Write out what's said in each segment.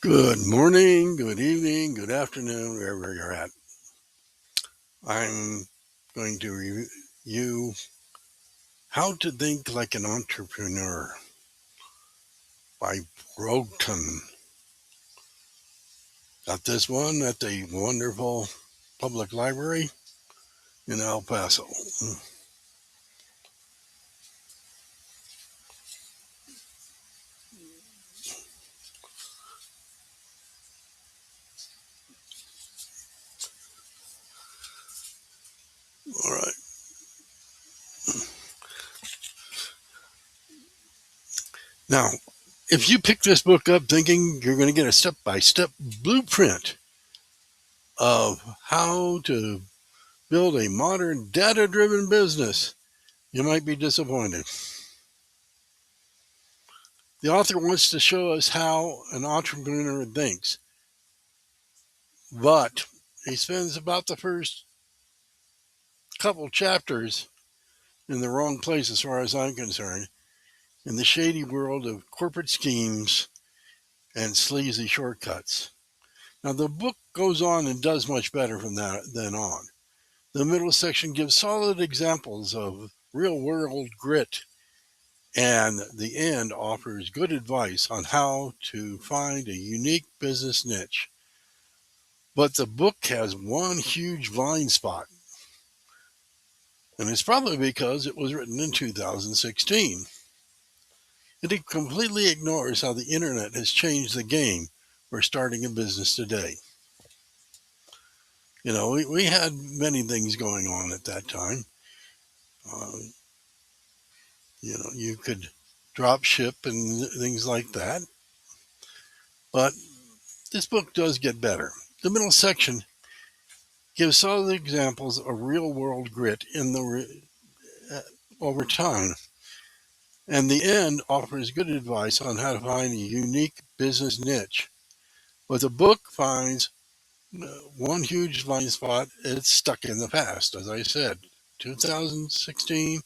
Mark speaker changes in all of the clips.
Speaker 1: Good morning, good evening, good afternoon, wherever you're at. I'm going to review How to Think Like an Entrepreneur by Broughton. Got this one at the wonderful public library in El Paso. All right. Now, if you pick this book up thinking you're going to get a step by step blueprint of how to build a modern data driven business, you might be disappointed. The author wants to show us how an entrepreneur thinks, but he spends about the first couple chapters in the wrong place as far as I'm concerned, in the shady world of corporate schemes and sleazy shortcuts. Now, the book goes on and does much better from that then on. The middle section gives solid examples of real world grit, and the end offers good advice on how to find a unique business niche. But the book has one huge blind spot, and it's probably because it was written in 2016. It completely ignores how the internet has changed the game for starting a business today. We had many things going on at that time. Uh, you could drop ship and things like that. But this book does get better. The middle section gives solid examples of real world grit over time. And the end offers good advice on how to find a unique business niche. But the book finds one huge blind spot. It's stuck in the past. As I said, 2016,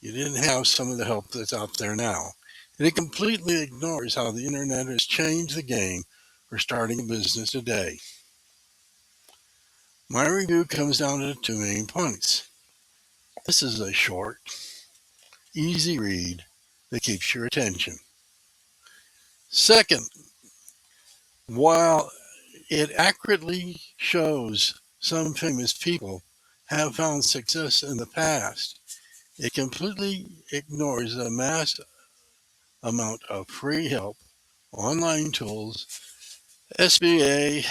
Speaker 1: you didn't have some of the help that's out there now. And it completely ignores how the internet has changed the game for starting a business today. My review comes down to two main points. This is a short, easy read that keeps your attention. Second, while it accurately shows some famous people have found success in the past, it completely ignores the mass amount of free help, online tools, SBA,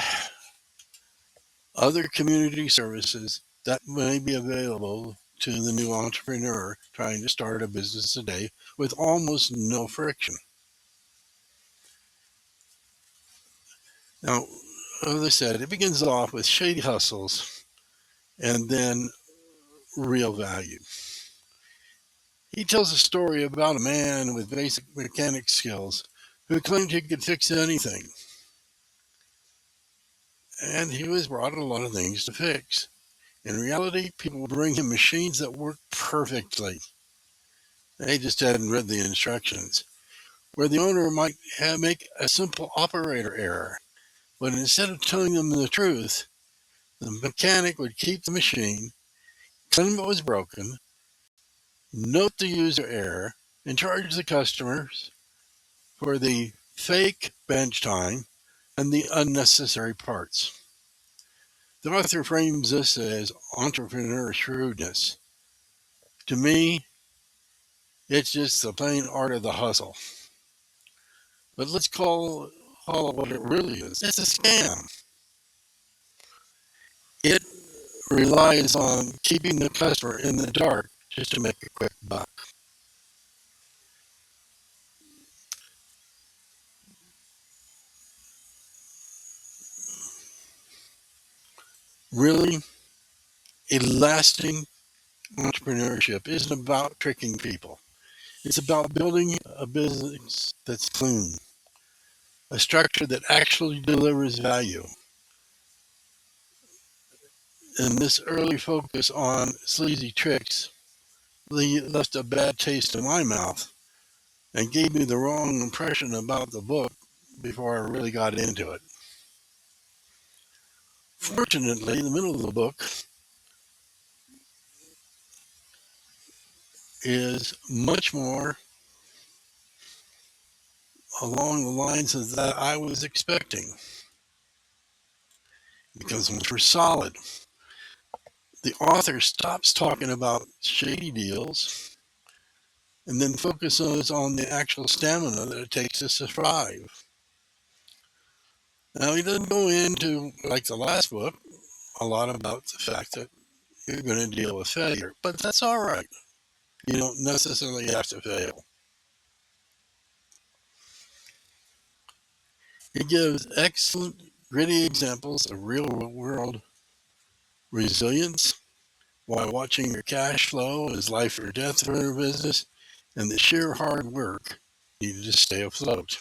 Speaker 1: other community services that may be available to the new entrepreneur trying to start a business today with almost no friction. Now, as I said, it begins off with shady hustles and then real value. He tells a story about a man with basic mechanic skills who claimed he could fix anything. And he was brought a lot of things to fix. In reality, people bring him machines that work perfectly. They just hadn't read the instructions. Where the owner might make a simple operator error, but instead of telling them the truth, the mechanic would keep the machine, claim it was broken, note the user error, and charge the customers for the fake bench time and the unnecessary parts. The author frames this as entrepreneur shrewdness. To me, it's just the plain art of the hustle. But let's call it what it really is. It's a scam. It relies on keeping the customer in the dark just to make a quick buck. Really, a lasting entrepreneurship isn't about tricking people. It's about building a business that's clean, a structure that actually delivers value. And this early focus on sleazy tricks left a bad taste in my mouth and gave me the wrong impression about the book before I really got into it. Fortunately, the middle of the book is much more along the lines of that I was expecting. It becomes much more solid. The author stops talking about shady deals and then focuses on the actual stamina that it takes to survive. Now, he doesn't go into, like the last book, a lot about the fact that you're going to deal with failure, but that's all right. You don't necessarily have to fail. He gives excellent, gritty examples of real world resilience while watching your cash flow is life or death for a business and the sheer hard work needed to stay afloat.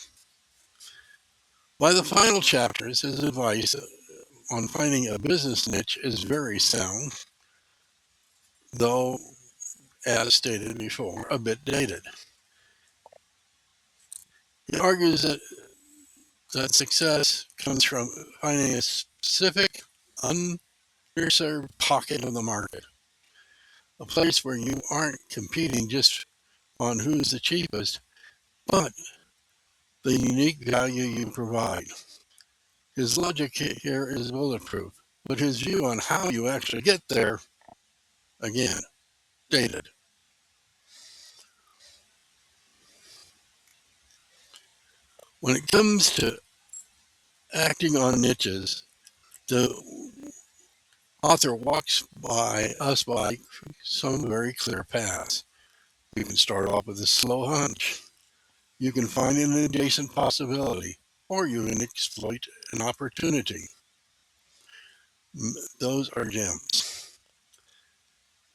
Speaker 1: By the final chapters, his advice on finding a business niche is very sound, though, as stated before, a bit dated. He argues that success comes from finding a specific, underserved pocket of the market, a place where you aren't competing just on who's the cheapest, but the unique value you provide. His logic here is bulletproof, but his view on how you actually get there, again, dated. When it comes to acting on niches, the author walks by some very clear paths. You can start off with a slow hunch. You can find an adjacent possibility, or you can exploit an opportunity. Those are gems.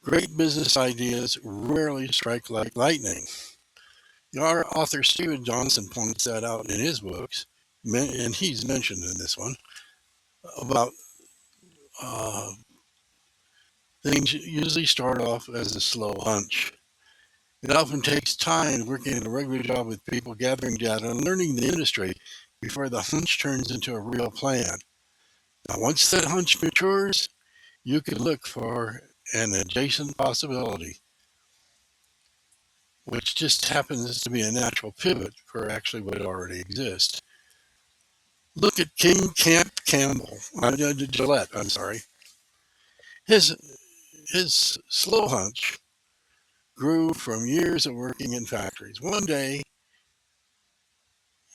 Speaker 1: Great business ideas rarely strike like lightning. Our author Stephen Johnson points that out in his books, and he's mentioned in this one, about uh, things usually start off as a slow hunch. It often takes time working at a regular job with people, gathering data, and learning the industry before the hunch turns into a real plan. Now, once that hunch matures, you can look for an adjacent possibility, which just happens to be a natural pivot for actually what already exists. Look at King Camp Campbell, Gillette, I'm sorry. His, his slow hunch grew from years of working in factories. One day,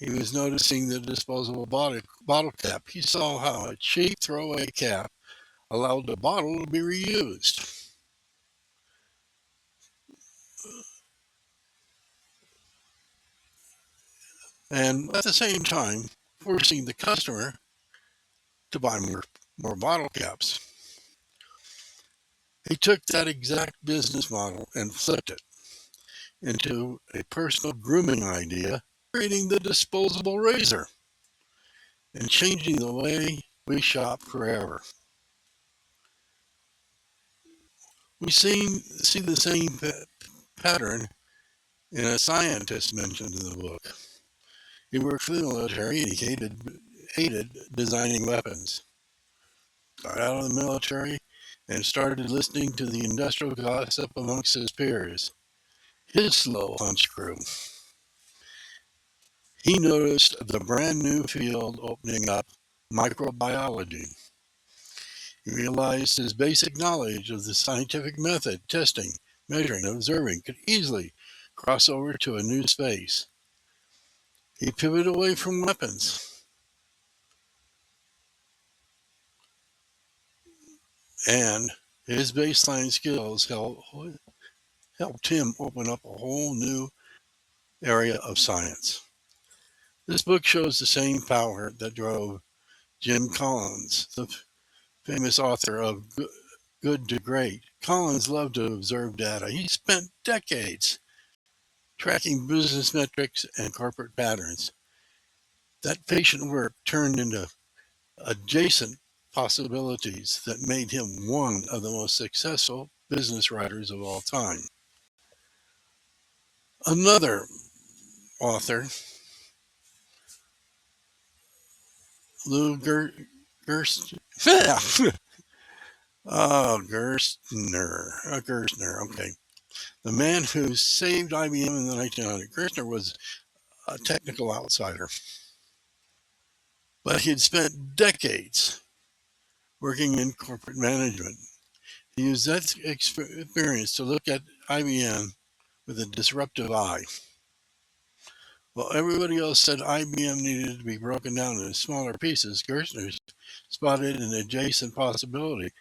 Speaker 1: he was noticing the disposable bottle cap. He saw how a cheap throwaway cap allowed the bottle to be reused. And at the same time, forcing the customer to buy more bottle caps. He took that exact business model and flipped it into a personal grooming idea, creating the disposable razor and changing the way we shop forever. We see the same pattern in a scientist mentioned in the book. He worked for the military and he hated designing weapons. Got out of the military and started listening to the industrial gossip amongst his peers. His slow hunch grew. He noticed the brand new field opening up, microbiology. He realized his basic knowledge of the scientific method, testing, measuring, observing, could easily cross over to a new space. He pivoted away from weapons, and his baseline skills helped him open up a whole new area of science. This book shows the same power that drove Jim Collins, the famous author of Good to Great. Collins loved to observe data. He spent decades tracking business metrics and corporate patterns. That patient work turned into adjacent possibilities that made him one of the most successful business writers of all time. Another author Lou Gerst, Gerstner. Okay, the man who saved IBM in the 1900s. Gerstner was a technical outsider, but he had spent decades working in corporate management. He used that experience to look at IBM with a disruptive eye. While everybody else said IBM needed to be broken down into smaller pieces, Gerstner spotted an adjacent possibility.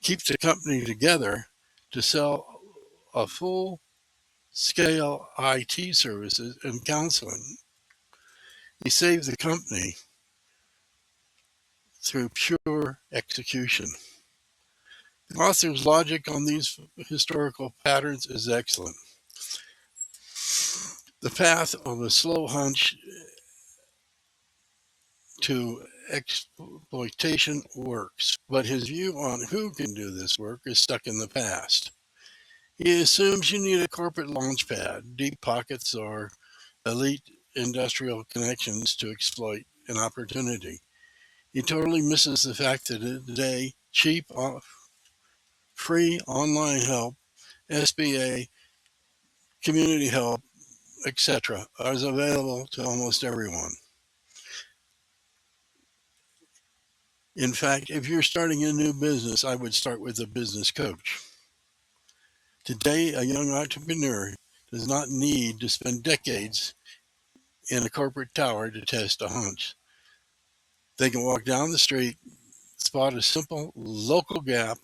Speaker 1: Keep the company together to sell a full scale IT services and counseling. He saved the company through pure execution. The author's logic on these historical patterns is excellent. The path of a slow hunch to exploitation works, but his view on who can do this work is stuck in the past. He assumes you need a corporate launch pad, deep pockets, or elite industrial connections to exploit an opportunity. He totally misses the fact that today, cheap, free online help, SBA, community help, etc., is available to almost everyone. In fact, if you're starting a new business, I would start with a business coach. Today, a young entrepreneur does not need to spend decades in a corporate tower to test a hunch. They can walk down the street, spot a simple local gap,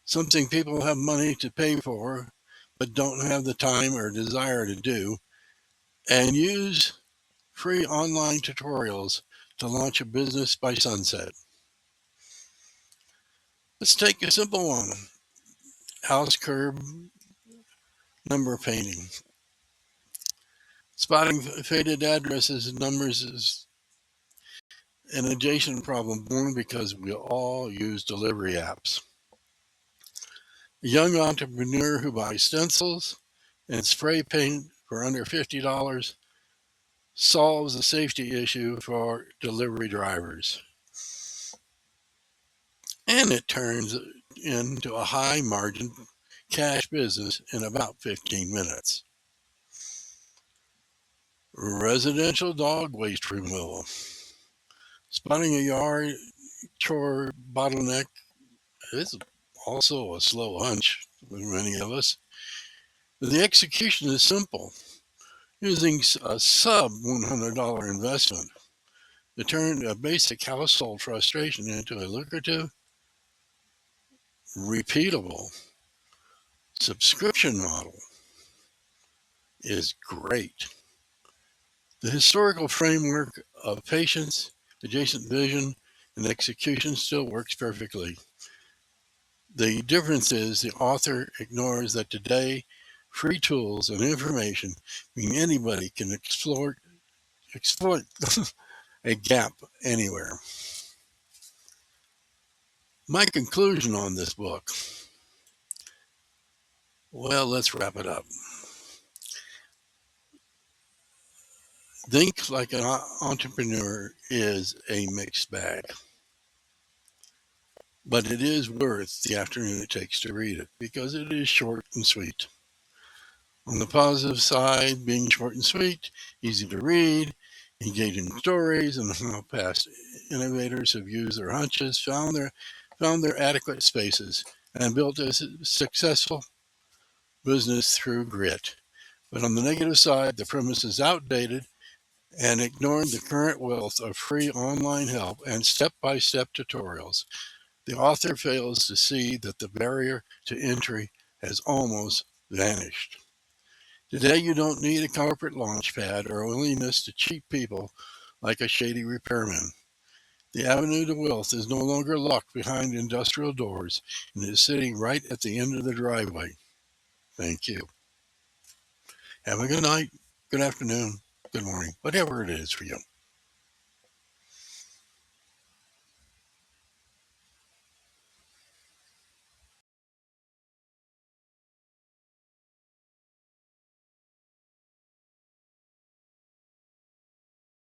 Speaker 1: something people have money to pay for but don't have the time or desire to do, and use free online tutorials to launch a business by sunset. Let's take a simple one: house curb number painting. Spotting faded addresses and numbers is an adjacent problem born because we all use delivery apps. A young entrepreneur who buys stencils and spray paint for under $50 solves a safety issue for delivery drivers. And it turns into a high margin cash business in about 15 minutes. Residential dog waste removal. Spotting a yard chore bottleneck is also a slow hunch with many of us. The execution is simple. Using a sub $100 investment to turn a basic household frustration into a lucrative, repeatable subscription model is great. The historical framework of patience, adjacent vision, and execution still works perfectly. The difference is the author ignores that today free tools and information mean anybody can exploit a gap anywhere. My conclusion on this book, well, let's wrap it up. Think Like an Entrepreneur is a mixed bag, but it is worth the afternoon it takes to read it because it is short and sweet. On the positive side, being short and sweet, easy to read, engaging stories, and how past innovators have used their hunches, found their adequate spaces, and built a successful business through grit. But on the negative side, the premise is outdated and ignoring the current wealth of free online help and step-by-step tutorials. The author fails to see that the barrier to entry has almost vanished. Today, you don't need a corporate launch pad or a willingness to cheat people like a shady repairman. The avenue to wealth is no longer locked behind industrial doors and is sitting right at the end of the driveway. Thank you. Have a good night, good afternoon, good morning, whatever it is for you.